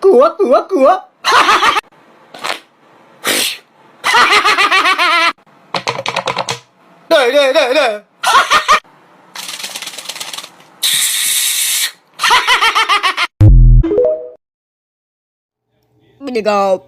Cửa. Đây. Mình go.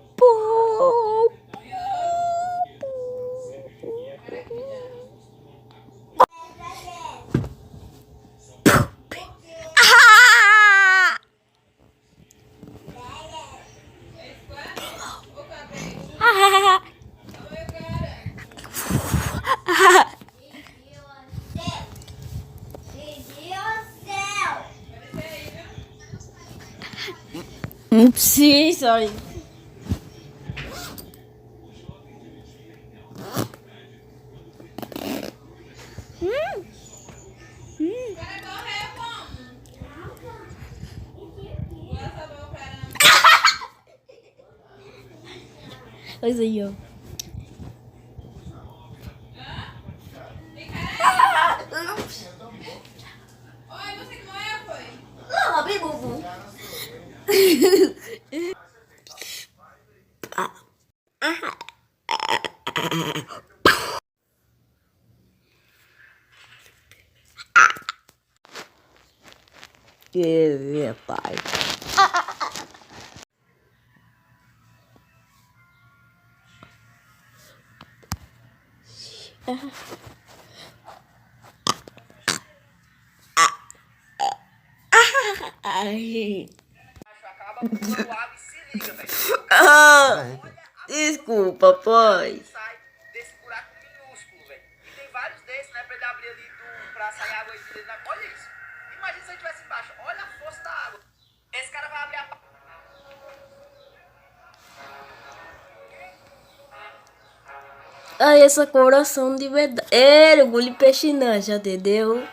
Oopsie, sorry. Ôi gì vậy? Oi, você que morreu, foi? Não, abri bubu. Yeah, pai. Ai. Acaba com o lábio e se liga, velho. Ah, desculpa, pai. Sai desse buraco minúsculo, velho. E tem vários desses, né? Pra ele abrir ali pra sair água de dentro. Olha isso. Imagina se ele estivesse embaixo. Olha a força da água. Esse cara vai abrir a. Ai, essa coração de verdade. É, orgulho peixe não, já entendeu?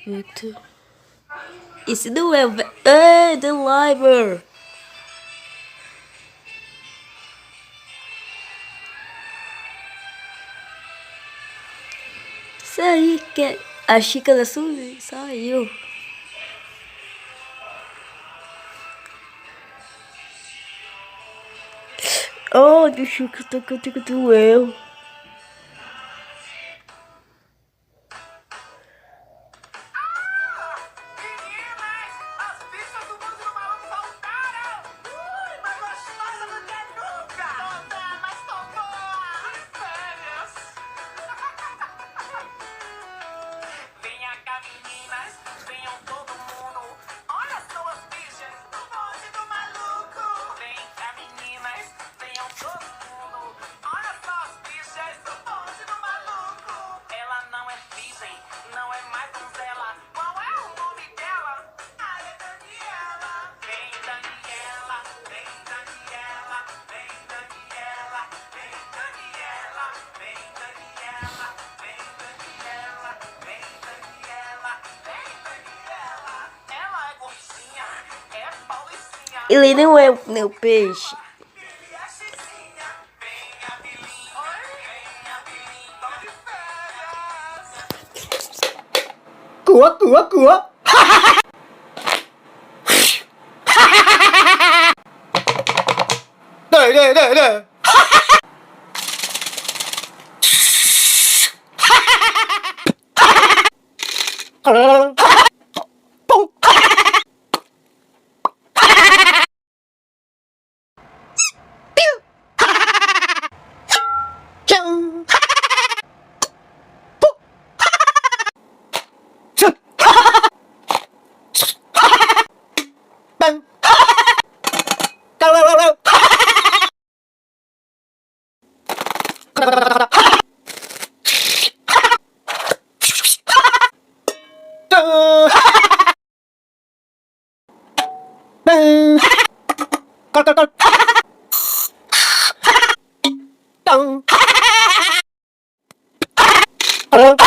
Eita. Esse não é. É, The Liver. Isso aí que é. A xícara saiu. Oh, deixa eu que doeu. As bichas do mundo do maluco voltaram! Ui, mais gostosa do que nunca! Toda, mas tomou! De férias! Venha cá, meninas, venham todo mundo. Olha só as bichas do bonde do maluco! Vem cá, meninas, venham todo mundo. Olha só as bichas do bonde do maluco! Ela não é virgem, não é mais donzela. Qual é o nome dela? Ah, é Daniela. Vem, Daniela, vem, Daniela, vem, Daniela, vem, Daniela, vem, Daniela, vem, Daniela, vem, Daniela, vem, Daniela. Ela é gordinha, é paulicinha. Ele não é meu peixe. Ele é xizinha. Vem a Bilinha, vem a Bilinha, tamo de férias. Cửa. Đây. 컬컬컬. 땅. 뿅.